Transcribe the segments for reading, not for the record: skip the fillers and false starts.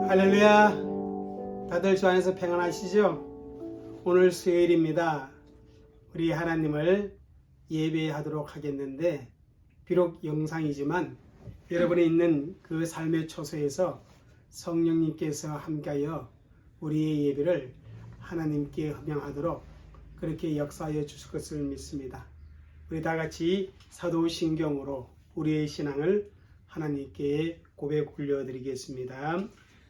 할렐루야. 다들 주 안에서 평안하시죠? 오늘 수요일입니다. 우리 하나님을 예배하도록 하겠는데, 비록 영상이지만 여러분이 있는 그 삶의 초소에서 성령님께서 함께하여 우리의 예배를 하나님께 헌명하도록 그렇게 역사하여 주실 것을 믿습니다. 우리 다 같이 사도신경으로 우리의 신앙을 하나님께 고백 올려드리겠습니다.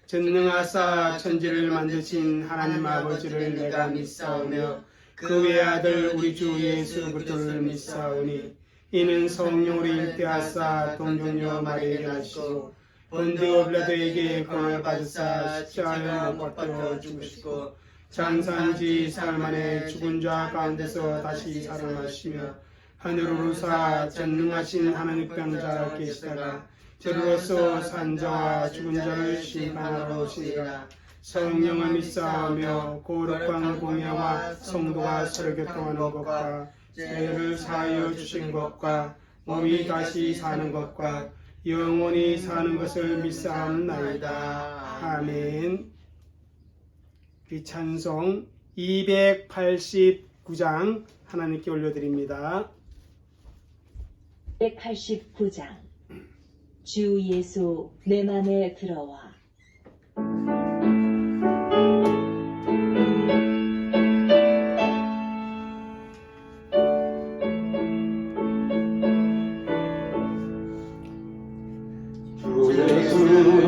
전능하사 천지를 만드신 하나님 아버지를 내가 믿사오며 그 외아들 우리 주 예수 그리스도를 믿사오니 이는 성령으로 일대하사 동정녀 마리아에게 하시고 본디오 빌라도에게 권을 받으사 십자가에 못 박혀 죽으시고 장사한지 사흘 만에 죽은 자 가운데서 다시 살아나시며 하늘로 오르사 전능하신 하나님 평자 계시다가 저로서 산자와 죽은 자를 심판하러 오시니라. 성령을 믿사오며 거룩한 공예와 성도가 서로 교통하는 것과 죄를 사하여 주신 것과 몸이 다시 사는 것과 영원히 사는 것을 믿사옵나이다. 아멘. 이 찬송 289장 하나님께 올려드립니다. 289장 주 예수 내 맘에 들어와. 주 예수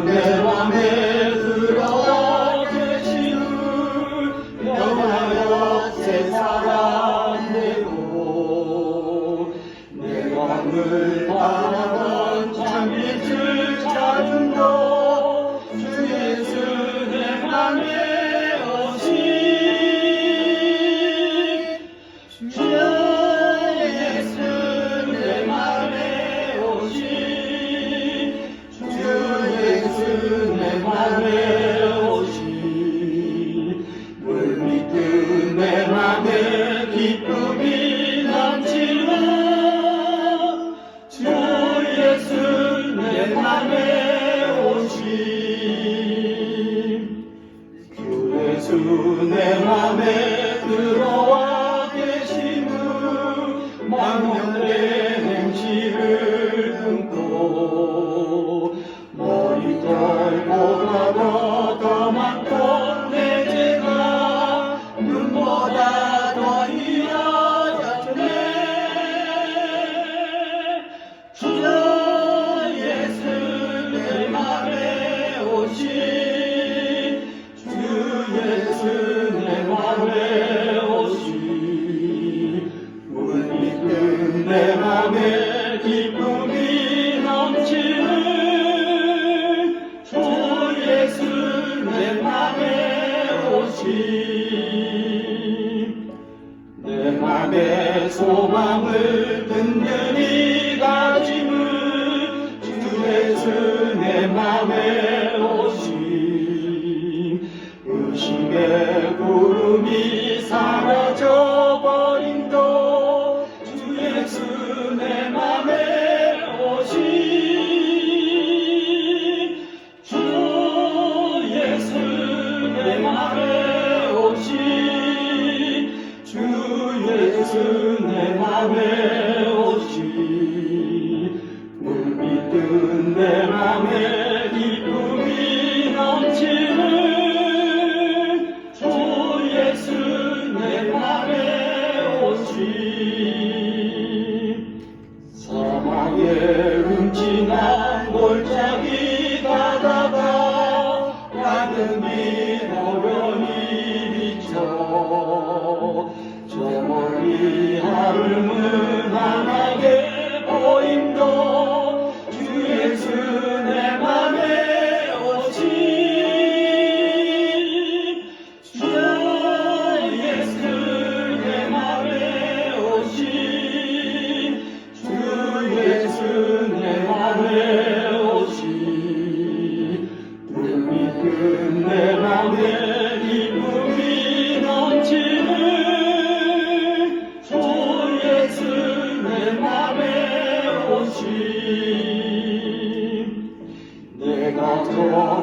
내 맘에 들어와 계시는 영원하여 새 사랑 되고 내 맘을 바라던 참빛을 찾은 너 주 예수 내 맘에 오신 주 예수 내 맘에 오신 주 예수 내 맘에 오신 물 믿음 내 맘에 기쁨이 넘치는 주 예수 내 맘에 오신 주 예수 내 맘에 들어와 계시는 망령의 행실을 금고 머리 떨보다 더 많던 내 죄가 눈보다 더 희어졌네. 주 예수 내 맘에 오신 주 예수 내 맘에 오신 물 믿음 내 맘에 기쁨이 넘치는 주 예수 내 맘에 오신 내 맘의 소망을 든든히 가지는 주 예수 내 맘에 오신 의심의 구름이 사라져버린도 주 예수 내 맘에 오신 주 예수 내 맘에 오신 주 예수 내 맘에 오신 물 믿음 내 맘에 기쁨이 넘치는 주 예수 내 맘에 오신 사망의 음침한 골짜기 가다가 밝은 빛 오련히 비쳐 저 멀리 하늘문 환하게 보임도 주 예수 내 맘에 오신 주 예수 내 맘에 오신 주 예수 내 맘에 오신 물 믿음 내 맘에 기쁨이 넘치는 주 예수 내 맘에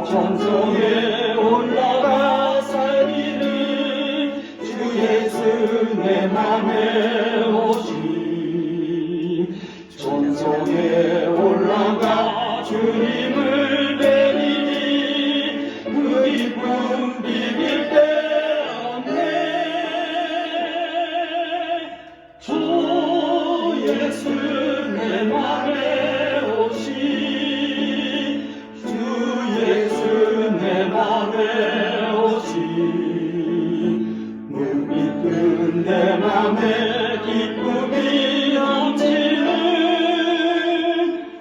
천성에 올라가 살기를 주 예수 내 맘에 오신 천성에 올라가 주님을 뵈리니 그 기쁨 비길 데 없네. 주 예수 내 맘에 오신 주 예수 내 맘에 오신 눈빛은 내 맘에 기쁨이 넘치는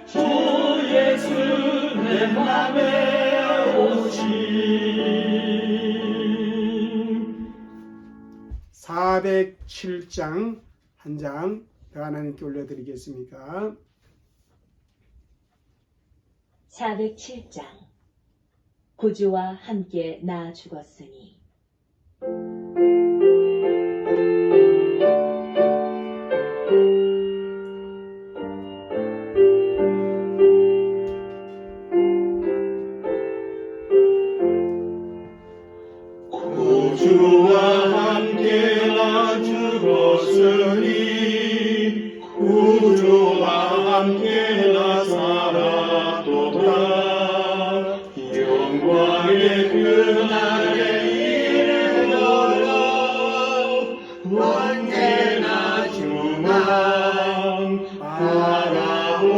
주 예수 내 맘에 오신 407장 한 장 하나님께 올려드리겠습니까? 407장 구주와 함께 나 죽었으니 구주와 함께 나 죽었으니 구주와 함께 나 살았도다. 영광의 그날에 이르도록 언제나 주만 바라봅니다.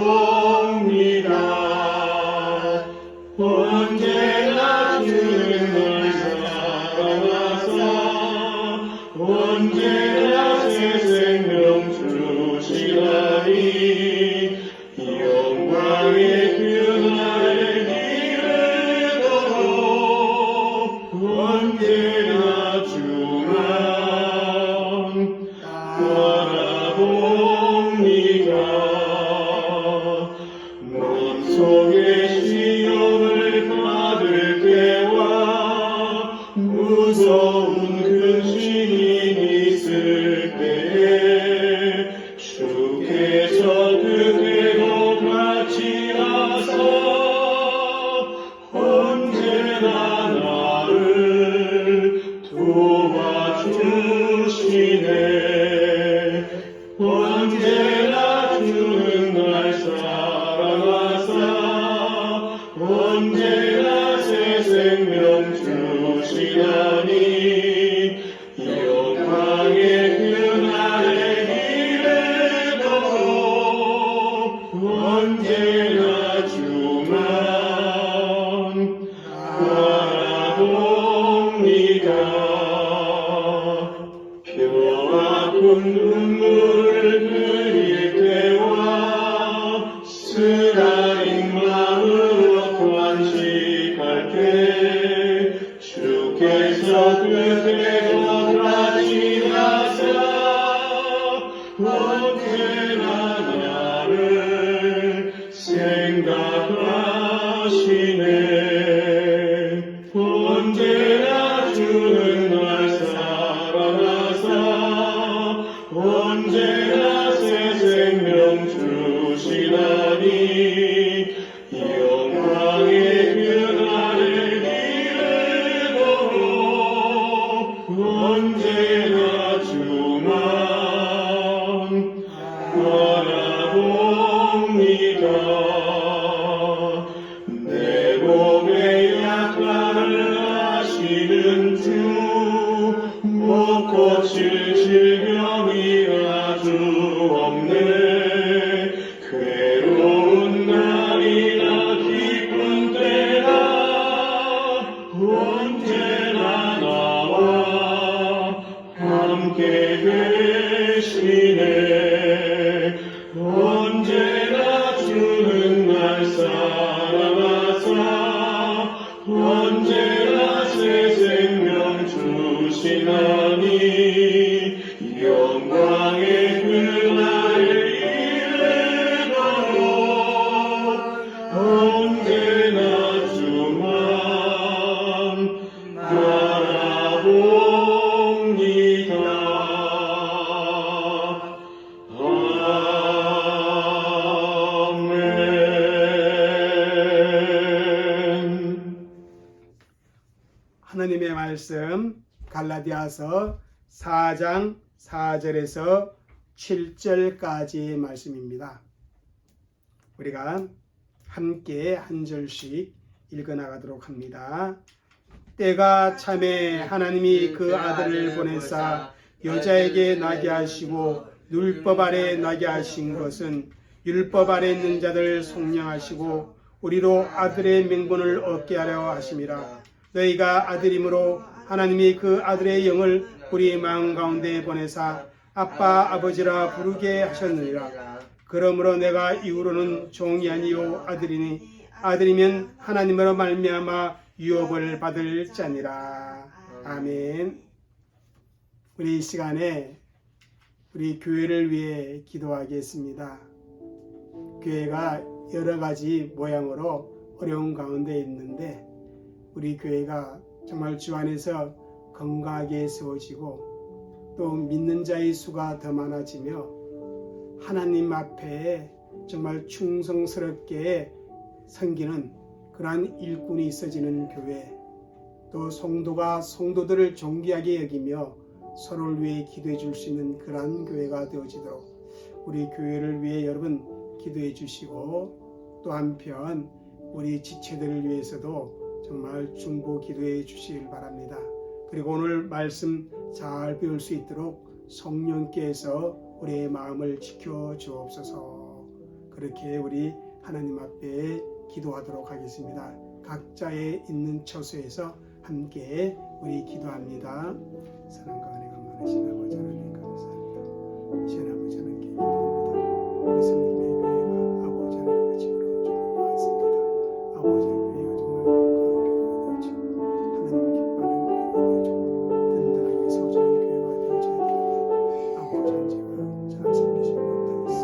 언제나 주를 사랑하사 언제나 새 생명 주시다니 영광의 그날에 이르도록 언제나 주만 바라봅니다. 몸속에 시험을 받을 때와 무서운 근심이 있을 때에 주께서 그대로 같이 하사 언제나 나를 도와주시네. 언제나 주는 날 사랑하사 언제나 새 생명 주시다니 영광의 그날에 이르도록 언제나 주만 바라봅니다. 뼈아픈 눈물을 흘릴 때와 쓰라린 마음으로 관식할 때 주께서 그대로 같이 하사 언제나 나를 생각하시네. 언제나 주는 날 사랑하사 언제나 새 생명 주시다니 영광의 그날에 이르도록 언제나 주만 바라봅니다. 내 몸의 약간을 아시는 주 못 고칠 질병이 아주 없네. 괴로운 날이나 기쁜 때나 언제나 나와 함께 계시네. 언제나 주는 날 사랑하사 언제나 새 생명 주시나니 영광의 그날에 이르도록 언제나 주만 바라봅니다. 아멘. 하나님의 말씀 갈라디아서 4장 4절에서 7절까지의 말씀입니다. 우리가 함께 한 절씩 읽어나가도록 합니다. 때가 참에 하나님이 그 아들을 보내사 여자에게 나게 하시고 율법 아래 나게 하신 것은 율법 아래 있는 자들 속량하시고 우리로 아들의 명분을 얻게 하려 하심이라. 너희가 아들이므로 하나님이 그 아들의 영을 우리 마음 가운데 보내사 아빠 아버지라 부르게 하셨느니라. 그러므로 내가 이후로는 종이 아니요 아들이니 아들이면 하나님으로 말미암아 유업을 받을 자니라. 아멘. 우리 이 시간에 우리 교회를 위해 기도하겠습니다. 교회가 여러 가지 모양으로 어려운 가운데 있는데 우리 교회가 정말 주 안에서 건강하게 세워지고 또 믿는 자의 수가 더 많아지며 하나님 앞에 정말 충성스럽게 섬기는 그러한 일꾼이 있어지는 교회, 또 성도가 성도들을 존귀하게 여기며 서로를 위해 기도해 줄 수 있는 그러한 교회가 되어지도록 우리 교회를 위해 여러분 기도해 주시고 또 한편 우리 지체들을 위해서도 정말 중보 기도해 주시길 바랍니다. 그리고 오늘 말씀 잘 배울 수 있도록 성령께서 우리의 마음을 지켜 주옵소서. 그렇게 우리 하나님 앞에 기도하도록 하겠습니다. 각자의 있는 처소에서 함께 우리 기도합니다. 사랑과 은혜가 많으신 아버지 하나님 감사합니다. 시원 아버지 하나님께 기도합니다. 우리 성님의 교회가 아버지 하나님과 지구로 주님 왔습니다. 아버지 교회가 정말 건강한 교회가 되어지고 하나님을 기뻐하는 교회가 되어지고 든든하게 소중한 교회가 되어져야 됩니다. 아버지 제가 잘 섬기지 못하겠어.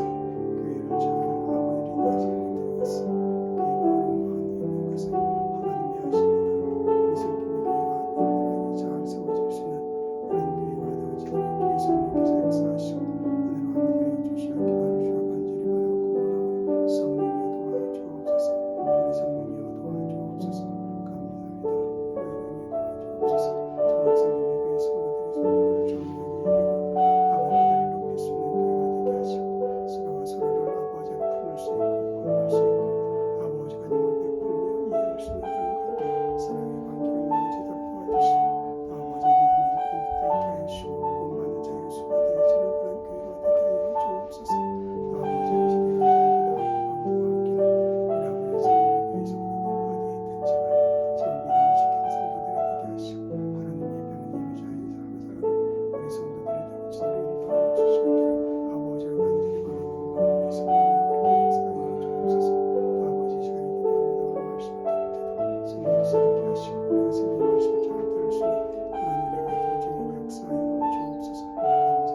교회를 잘 아버지 리드하지 못하겠어.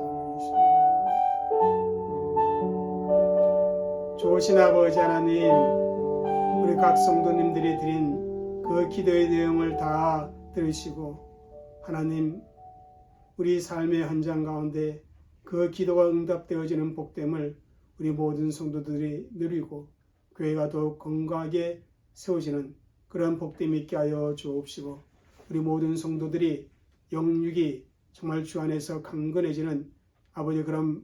좋으신 아버지 하나님, 우리 각 성도님들이 드린 그 기도의 내용을 다 들으시고 하나님, 우리 삶의 현장 가운데 그 기도가 응답되어지는 복됨을 우리 모든 성도들이 누리고 교회가 더욱 건강하게 세워지는 그런 복됨이 있게 하여 주옵시고 우리 모든 성도들이 영육이 정말 주 안에서 강건해지는 아버지 그런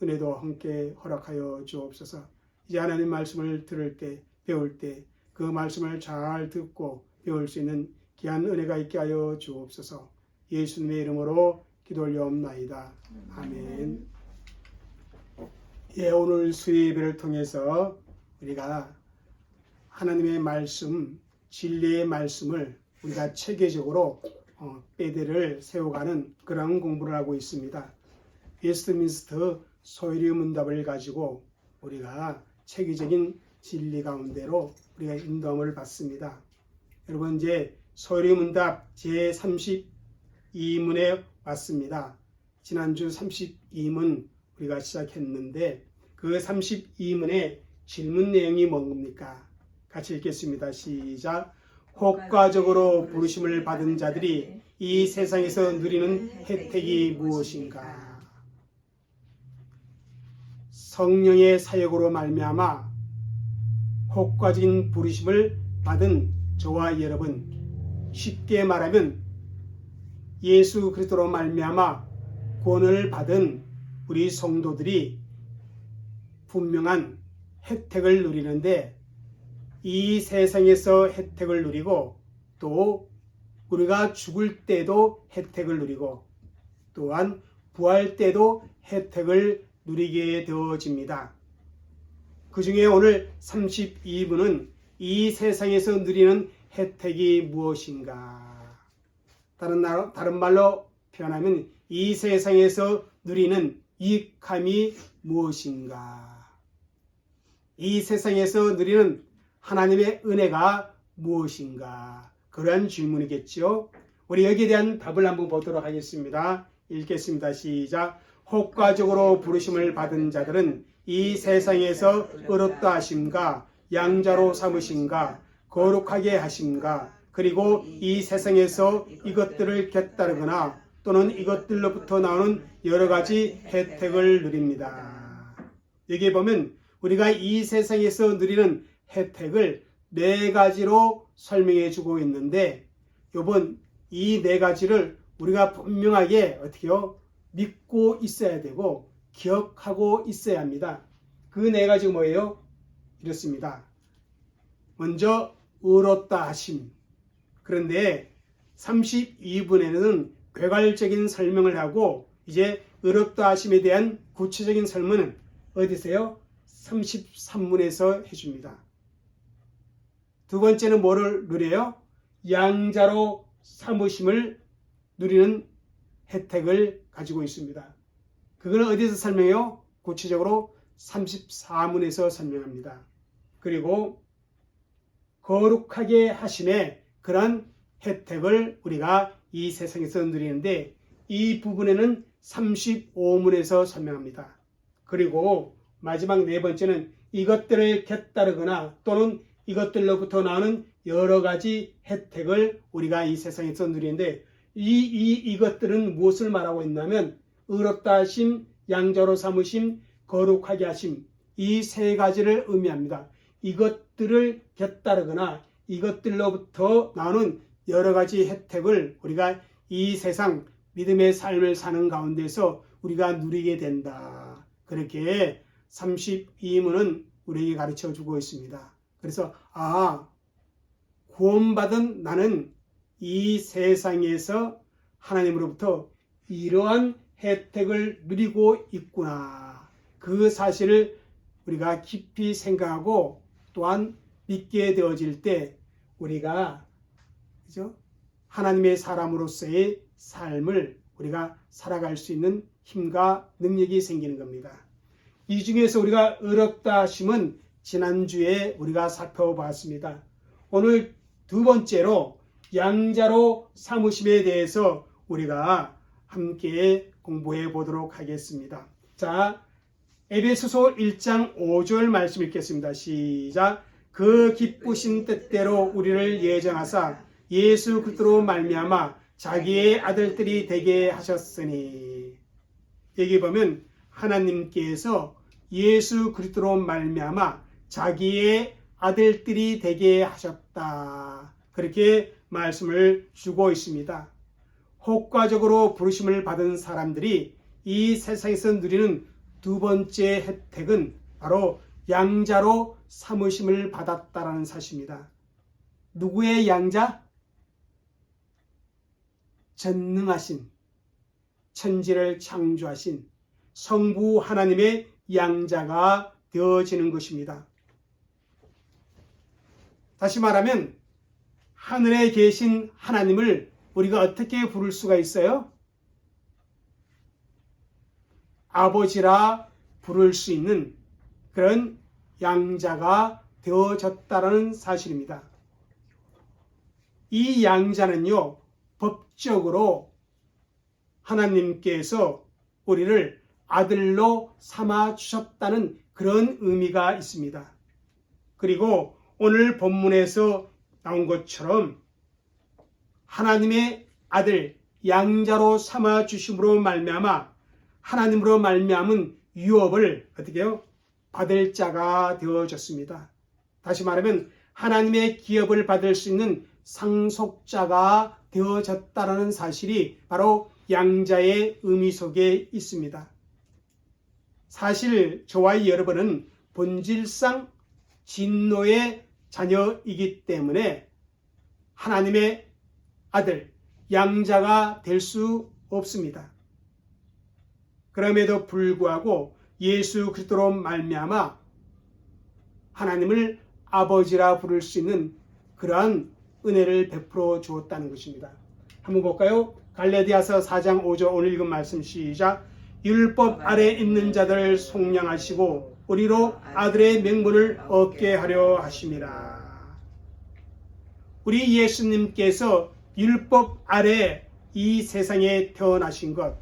은혜도 함께 허락하여 주옵소서. 이제 하나님 말씀을 들을 때 배울 때 그 말씀을 잘 듣고 배울 수 있는 귀한 은혜가 있게 하여 주옵소서. 예수님의 이름으로 기도 올려옵나이다. 아멘. 예, 오늘 수요예배를 통해서 우리가 하나님의 말씀, 진리의 말씀을 우리가 체계적으로 빼대를 세워가는 그런 공부를 하고 있습니다. 웨스트민스터 소유리 문답을 가지고 우리가 체계적인 진리 가운데로 우리가 인도함을 받습니다. 여러분 이제 소유리 문답 제32문에 왔습니다. 지난주 32문 우리가 시작했는데 그 32문의 질문 내용이 뭡니까? 같이 읽겠습니다. 시작. 효과적으로 부르심을 받은 자들이 이 세상에서 누리는 혜택이 무엇인가? 성령의 사역으로 말미암아 효과적인 부르심을 받은 저와 여러분, 쉽게 말하면 예수 그리스도로 말미암아 구원을 받은 우리 성도들이 분명한 혜택을 누리는데, 이 세상에서 혜택을 누리고 또 우리가 죽을 때도 혜택을 누리고 또한 부활 때도 혜택을 누리게 되어집니다. 그 중에 오늘 32분은 이 세상에서 누리는 혜택이 무엇인가? 다른 말로 표현하면 이 세상에서 누리는 유익함이 무엇인가? 이 세상에서 누리는 하나님의 은혜가 무엇인가? 그러한 질문이겠죠. 우리 여기에 대한 답을 한번 보도록 하겠습니다. 읽겠습니다. 시작. 혹과적으로 부르심을 받은 자들은 이 세상에서 의롭다 하심과 양자로 삼으심과 거룩하게 하심과 그리고 이 세상에서 이것들을 깨따르거나 또는 이것들로부터 나오는 여러 가지 혜택을 누립니다. 여기에 보면 우리가 이 세상에서 누리는 혜택을 네 가지로 설명해 주고 있는데, 이번 이 네 가지를 우리가 분명하게 어떻게요? 믿고 있어야 되고 기억하고 있어야 합니다. 그 네 가지가 뭐예요? 이렇습니다. 먼저 의롭다 하심. 그런데 32분에는 괴괄적인 설명을 하고 이제 의롭다 하심에 대한 구체적인 설명은 어디서요? 33문에서 해줍니다. 두 번째는 뭐를 누려요? 양자로 삼으심을 누리는 혜택을 가지고 있습니다. 그걸 어디서 설명해요? 구체적으로 34문에서 설명합니다. 그리고 거룩하게 하심의 그런 혜택을 우리가 이 세상에서 누리는데, 이 부분에는 35문에서 설명합니다. 그리고 마지막 네 번째는 이것들을 깨따르거나 또는 이것들로부터 나오는 여러 가지 혜택을 우리가 이 세상에서 누리는데, 이것들은 무엇을 말하고 있냐면 의롭다 하심, 양자로 삼으심, 거룩하게 하심, 이 세 가지를 의미합니다. 이것들을 깨따르거나 이것들로부터 나오는 여러 가지 혜택을 우리가 이 세상 믿음의 삶을 사는 가운데서 우리가 누리게 된다. 그렇게 32문은 우리에게 가르쳐 주고 있습니다. 그래서 구원받은 나는 이 세상에서 하나님으로부터 이러한 혜택을 누리고 있구나. 그 사실을 우리가 깊이 생각하고 또한 믿게 되어질 때 우리가 그죠? 하나님의 사람으로서의 삶을 우리가 살아갈 수 있는 힘과 능력이 생기는 겁니다. 이 중에서 우리가 의롭다 하심은 지난주에 우리가 살펴봤습니다. 오늘 두 번째로 양자로 삼으심에 대해서 우리가 함께 공부해 보도록 하겠습니다. 자, 에베소서 1장 5절 말씀 읽겠습니다. 시작. 그 기쁘신 뜻대로 우리를 예정하사 예수 그리스도로 말미암아 자기의 아들들이 되게 하셨으니. 여기 보면 하나님께서 예수 그리스도로 말미암아 자기의 아들들이 되게 하셨다. 그렇게 말씀을 주고 있습니다. 혹과적으로 부르심을 받은 사람들이 이 세상에서 누리는 두 번째 혜택은 바로 양자로 삼으심을 받았다라는 사실입니다. 누구의 양자? 전능하신, 천지를 창조하신 성부 하나님의 양자가 되어지는 것입니다. 다시 말하면 하늘에 계신 하나님을 우리가 어떻게 부를 수가 있어요? 아버지라 부를 수 있는 그런 양자가 되어졌다라는 사실입니다. 이 양자는요, 법적으로 하나님께서 우리를 아들로 삼아 주셨다는 그런 의미가 있습니다. 그리고 오늘 본문에서 나온 것처럼 하나님의 아들 양자로 삼아 주심으로 말미암아 하나님으로 말미암은 유업을 어떻게 해요? 받을 자가 되어졌습니다. 다시 말하면 하나님의 기업을 받을 수 있는 상속자가 되어졌다는 사실이 바로 양자의 의미 속에 있습니다. 사실 저와 여러분은 본질상 진노의 자녀이기 때문에 하나님의 아들, 양자가 될 수 없습니다. 그럼에도 불구하고 예수 그리스도로 말미암아 하나님을 아버지라 부를 수 있는 그러한 은혜를 베풀어 주었다는 것입니다. 한번 볼까요? 갈라디아서 4장 5절 오늘 읽은 말씀 시작. 율법 아래 있는 자들을 속량하시고 우리로 아들의 명분을 얻게 하려 하심이라. 우리 예수님께서 율법 아래 이 세상에 태어나신 것,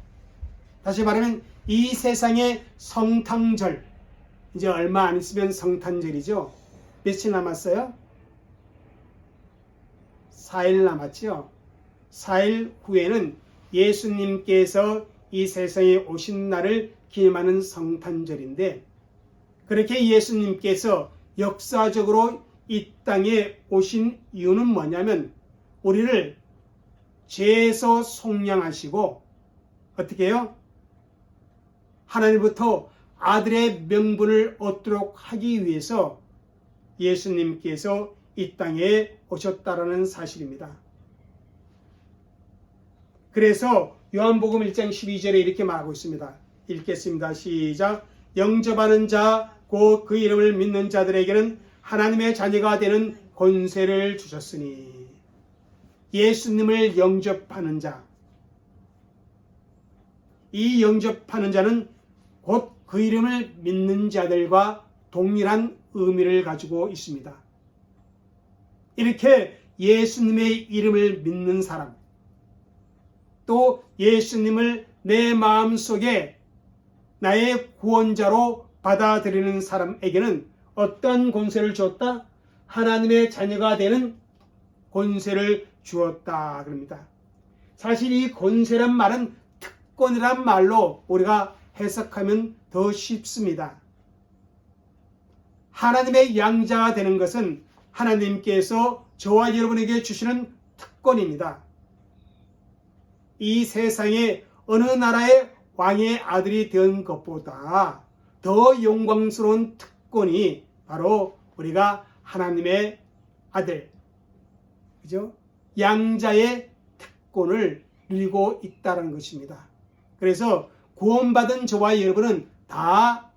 다시 말하면 이 세상의 성탄절, 이제 얼마 안 있으면 성탄절이죠. 며칠 남았어요? 4일 남았죠. 4일 후에는 예수님께서 이 세상에 오신 날을 기념하는 성탄절인데, 그렇게 예수님께서 역사적으로 이 땅에 오신 이유는 뭐냐면 우리를 죄에서 속량하시고 어떻게 해요? 하나님부터 아들의 명분을 얻도록 하기 위해서 예수님께서 이 땅에 오셨다라는 사실입니다. 그래서 요한복음 1장 12절에 이렇게 말하고 있습니다. 읽겠습니다. 시작. 영접하는 자, 곧 그 이름을 믿는 자들에게는 하나님의 자녀가 되는 권세를 주셨으니. 예수님을 영접하는 자, 이 영접하는 자는 곧 그 이름을 믿는 자들과 동일한 의미를 가지고 있습니다. 이렇게 예수님의 이름을 믿는 사람, 또 예수님을 내 마음속에 나의 구원자로 받아들이는 사람에게는 어떤 권세를 주었다? 하나님의 자녀가 되는 권세를 주었다 그럽니다. 사실 이 권세란 말은 특권이란 말로 우리가 해석하면 더 쉽습니다. 하나님의 양자가 되는 것은 하나님께서 저와 여러분에게 주시는 특권입니다. 이 세상에 어느 나라의 왕의 아들이 된 것보다 더 영광스러운 특권이 바로 우리가 하나님의 아들, 그죠? 양자의 특권을 누리고 있다는 것입니다. 그래서 구원받은 저와 여러분은 다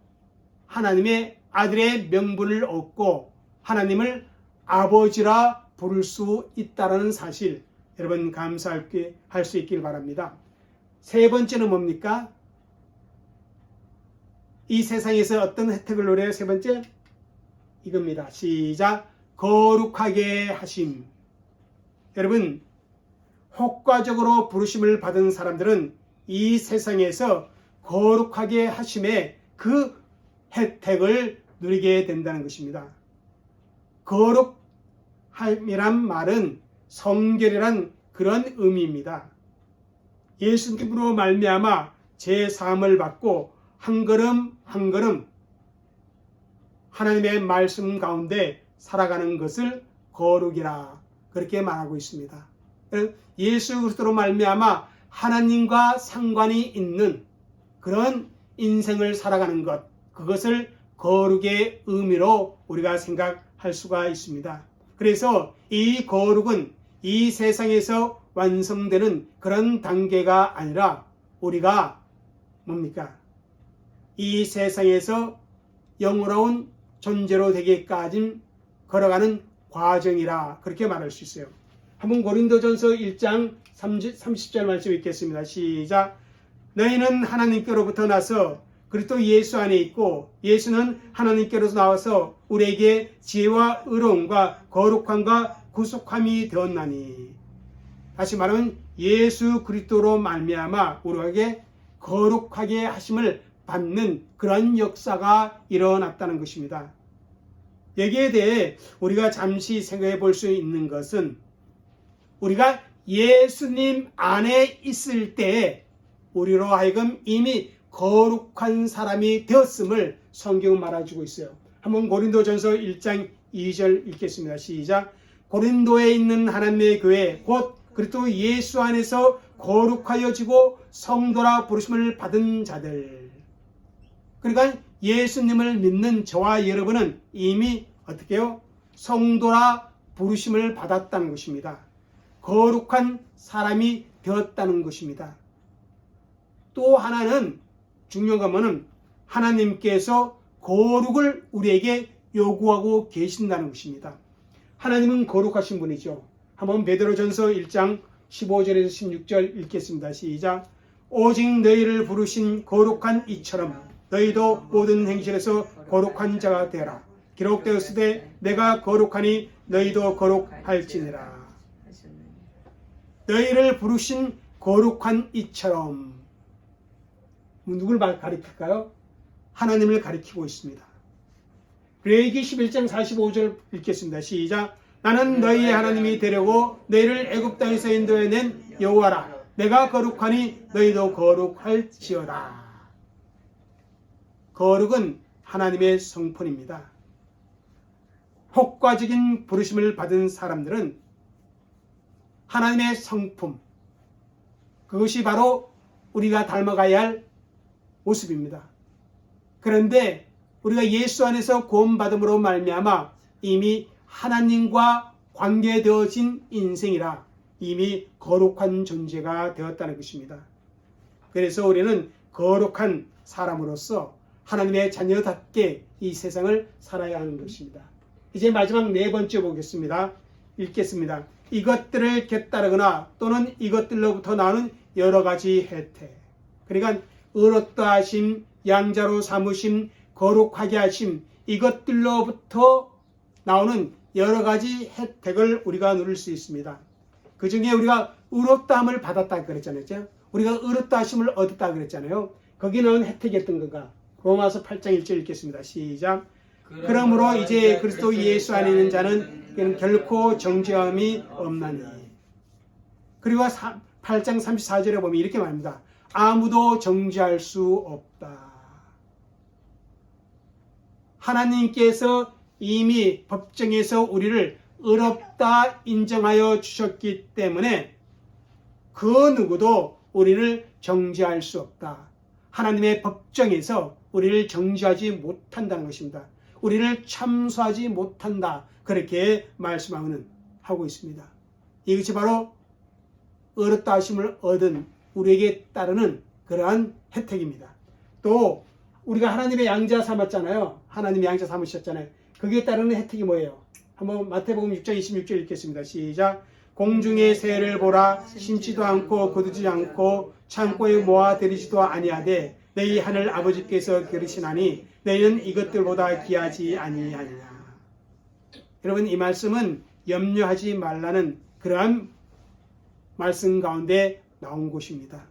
하나님의 아들의 명분을 얻고 하나님을 아버지라 부를 수 있다는 사실, 여러분 감사할 수 있길 바랍니다. 세 번째는 뭡니까? 이 세상에서 어떤 혜택을 누려요? 세 번째 이겁니다. 시작. 거룩하게 하심. 여러분, 효과적으로 부르심을 받은 사람들은 이 세상에서 거룩하게 하심의 그 혜택을 누리게 된다는 것입니다. 거룩함이란 말은 성결이란 그런 의미입니다. 예수님으로 말미암아 제 사함을 받고 한 걸음 한 걸음 하나님의 말씀 가운데 살아가는 것을 거룩이라 그렇게 말하고 있습니다. 예수 그리스도로 말미암아 하나님과 상관이 있는 그런 인생을 살아가는 것, 그것을 거룩의 의미로 우리가 생각할 수가 있습니다. 그래서 이 거룩은 이 세상에서 완성되는 그런 단계가 아니라 우리가 뭡니까? 이 세상에서 영원한 존재로 되기까지 걸어가는 과정이라 그렇게 말할 수 있어요. 한번 고린도전서 1장 30절 말씀 읽겠습니다. 시작. 너희는 하나님께로부터 나서 그리스도 예수 안에 있고 예수는 하나님께로서 나와서 우리에게 지혜와 의로움과 거룩함과 구속함이 되었나니. 다시 말하면 예수 그리스도로 말미암아 우리에게 거룩하게 하심을 받는 그런 역사가 일어났다는 것입니다. 여기에 대해 우리가 잠시 생각해 볼 수 있는 것은 우리가 예수님 안에 있을 때 우리로 하여금 이미 거룩한 사람이 되었음을 성경은 말해주고 있어요. 한번 고린도전서 1장 2절 읽겠습니다. 시작. 고린도에 있는 하나님의 교회 곧 그리스도 예수 안에서 거룩하여지고 성도라 부르심을 받은 자들, 그러니까 예수님을 믿는 저와 여러분은 이미 어떻게 해요? 성도라 부르심을 받았다는 것입니다. 거룩한 사람이 되었다는 것입니다. 또 하나는 중요한 것은 하나님께서 거룩을 우리에게 요구하고 계신다는 것입니다. 하나님은 거룩하신 분이죠. 한번 베드로전서 1장 15절에서 16절 읽겠습니다. 시작. 오직 너희를 부르신 거룩한 이처럼 너희도 모든 행실에서 거룩한 자가 되라. 기록되었으되 내가 거룩하니 너희도 거룩할지니라. 너희를 부르신 거룩한 이처럼, 누굴 가리킬까요? 하나님을 가리키고 있습니다. 레위기 11장 45절 읽겠습니다. 시작. 나는 너희의 하나님이 되려고 너희를 애굽 땅에서 인도해낸 여호와라. 내가 거룩하니 너희도 거룩할지어다. 거룩은 하나님의 성품입니다. 효과적인 부르심을 받은 사람들은 하나님의 성품, 그것이 바로 우리가 닮아가야 할 모습입니다. 그런데 우리가 예수 안에서 구원받음으로 말미암아 이미 하나님과 관계되어진 인생이라 이미 거룩한 존재가 되었다는 것입니다. 그래서 우리는 거룩한 사람으로서 하나님의 자녀답게 이 세상을 살아야 하는 것입니다. 이제 마지막 네 번째 보겠습니다. 읽겠습니다. 이것들을 깨따르거나 또는 이것들로부터 나오는 여러 가지 혜택, 그러니까 의롭다 하심, 양자로 삼으심, 거룩하게 하심, 이것들로부터 나오는 여러 가지 혜택을 우리가 누릴 수 있습니다. 그 중에 우리가 의롭다함을 받았다 그랬잖아요. 우리가 의롭다 하심을 얻었다 그랬잖아요. 거기 나온 혜택이 어떤 건가? 로마서 8장 1절 읽겠습니다. 시작. 그러므로 이제 그리스도 예수 안에 있는 자는 결코 정죄함이 없나니. 그리고 8장 34절에 보면 이렇게 말합니다. 아무도 정죄할 수 없다. 하나님께서 이미 법정에서 우리를 의롭다 인정하여 주셨기 때문에 그 누구도 우리를 정죄할 수 없다. 하나님의 법정에서 우리를 정죄하지 못한다는 것입니다. 우리를 참수하지 못한다. 그렇게 하고 있습니다. 이것이 바로 의롭다 하심을 얻은 우리에게 따르는 그러한 혜택입니다. 또 우리가 하나님의 양자 삼았잖아요. 하나님의 양자 삼으셨잖아요. 거기에 따르는 혜택이 뭐예요? 한번 마태복음 6장 26절 읽겠습니다. 시작. 공중의 새를 보라. 심지도 않고 거두지 않고 창고에 모아들이지도 아니하되 너희 하늘 아버지께서 기르시나니 너희는 이것들보다 귀하지 아니하느냐. 여러분, 이 말씀은 염려하지 말라는 그러한 말씀 가운데 나온 곳입니다.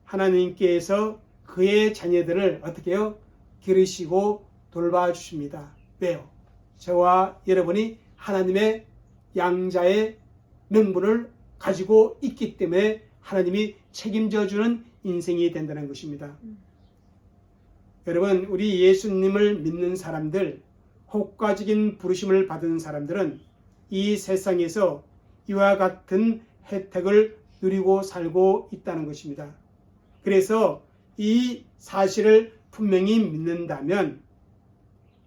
하나님께서 그의 자녀들을 어떻게 해요? 기르시고 돌봐주십니다. 왜요? 저와 여러분이 하나님의 양자의 명분을 가지고 있기 때문에 하나님이 책임져 주는 인생이 된다는 것입니다. 여러분, 우리 예수님을 믿는 사람들, 효과적인 부르심을 받은 사람들은 이 세상에서 이와 같은 혜택을 누리고 살고 있다는 것입니다. 그래서 이 사실을 분명히 믿는다면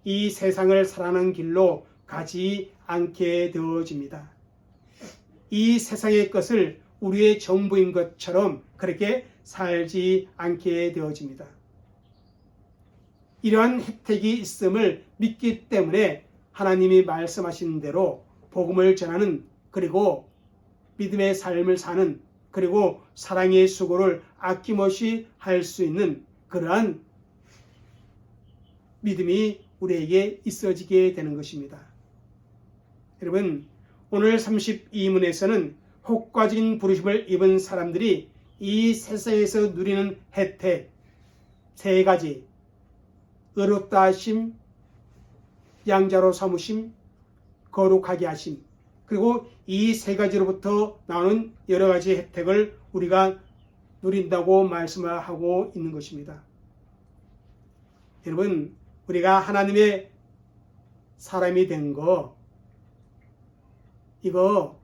이 세상을 살아가는 길로 가지 않게 되어집니다. 이 세상의 것을 우리의 전부인 것처럼 그렇게 살지 않게 되어집니다. 이러한 혜택이 있음을 믿기 때문에 하나님이 말씀하신 대로 복음을 전하는, 그리고 믿음의 삶을 사는, 그리고 사랑의 수고를 아낌없이 할 수 있는 그러한 믿음이 우리에게 있어지게 되는 것입니다. 여러분, 오늘 32문에서는 효과적인 부르심을 입은 사람들이 이 세상에서 누리는 혜택 세 가지, 의롭다 하심, 양자로 삼으심, 거룩하게 하심, 그리고 이 세 가지로부터 나오는 여러 가지 혜택을 우리가 누린다고 말씀을 하고 있는 것입니다. 여러분, 우리가 하나님의 사람이 된 거, 이거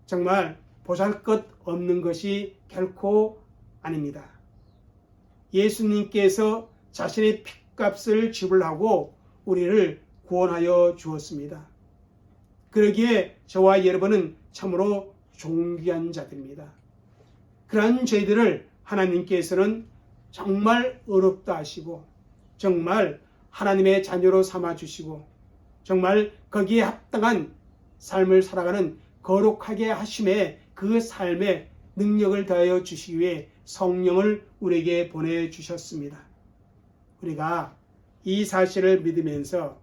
정말 보잘것 없는 것이 결코 아닙니다. 예수님께서 자신의 핏값을 지불하고 우리를 구원하여 주었습니다. 그러기에 저와 여러분은 참으로 존귀한 자들입니다. 그러한 저희들을 하나님께서는 정말 어렵다 하시고 정말 하나님의 자녀로 삼아주시고 정말 거기에 합당한 삶을 살아가는 거룩하게 하심에 그 삶에 능력을 더하여 주시기 위해 성령을 우리에게 보내주셨습니다. 우리가 이 사실을 믿으면서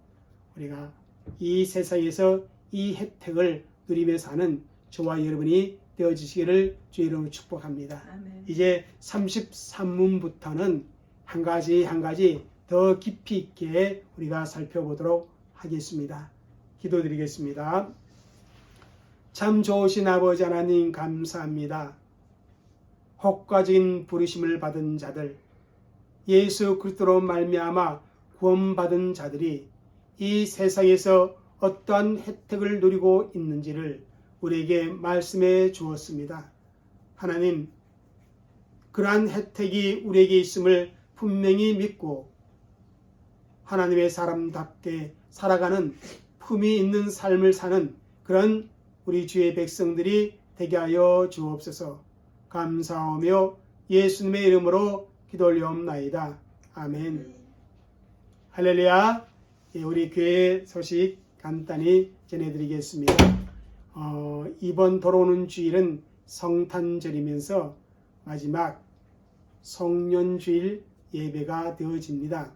우리가 이 세상에서 이 혜택을 누리며 사는 저와 여러분이 되어주시기를 주의 이름으로 축복합니다. 아멘. 이제 33문부터는 한 가지 한 가지 더 깊이 있게 우리가 살펴보도록 하겠습니다. 기도드리겠습니다. 참 좋으신 아버지 하나님 감사합니다. 혹과적인 부르심을 받은 자들, 예수 그리스도로 말미암아 구원받은 자들이 이 세상에서 어떠한 혜택을 누리고 있는지를 우리에게 말씀해 주었습니다. 하나님, 그러한 혜택이 우리에게 있음을 분명히 믿고 하나님의 사람답게 살아가는 품이 있는 삶을 사는 그런 우리 주의 백성들이 되게 하여 주옵소서. 감사하며 예수님의 이름으로 기도 올려옵나이다. 아멘. 할렐루야. 우리 교회 소식 간단히 전해드리겠습니다. 이번 돌아오는 주일은 성탄절이면서 마지막 성년주일 예배가 되어집니다.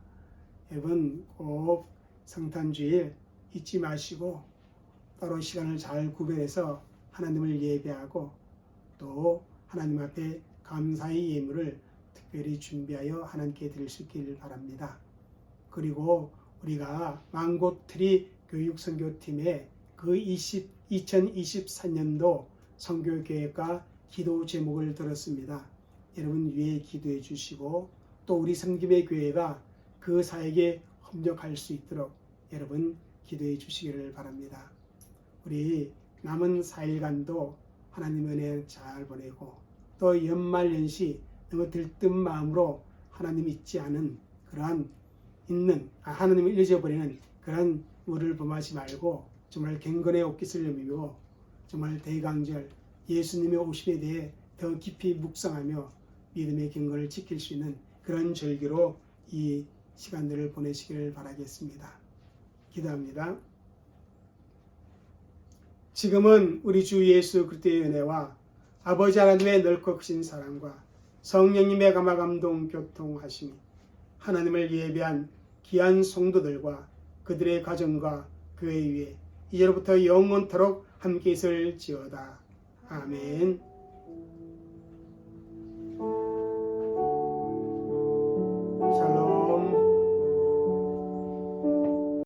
여러분 꼭 성탄주일 잊지 마시고 따로 시간을 잘 구별해서 하나님을 예배하고 또 하나님 앞에 감사의 예물을 특별히 준비하여 하나님께 드릴 수 있기를 바랍니다. 그리고 우리가 망고트리 교육선교팀의 그 2024년도 선교계획과 기도 제목을 들었습니다. 여러분 위에 기도해 주시고 또 우리 섬김의 교회가 그 사역에 협력할 수 있도록 여러분 기도해 주시기를 바랍니다. 우리 남은 4일간도 하나님 은혜 잘 보내고 또 연말연시 너무 들뜬 마음으로 하나님 잊지 않은 그러한 하나님을 잊어버리는 그런 우를 범하지 말고 정말 경건의 옷깃을 여미고 정말 대강절 예수님의 오심에 대해 더 깊이 묵상하며 믿음의 경건을 지킬 수 있는 그런 절기로 이 시간들을 보내시기를 바라겠습니다. 기도합니다. 지금은 우리 주 예수 그리스도의 은혜와 아버지 하나님의 넓고 크신 사랑과 성령님의 감화감동 교통하심이 하나님을 예배한 귀한 성도들과 그들의 가정과 교회 위에 이제로부터 영원토록 함께 있을지어다. 아멘.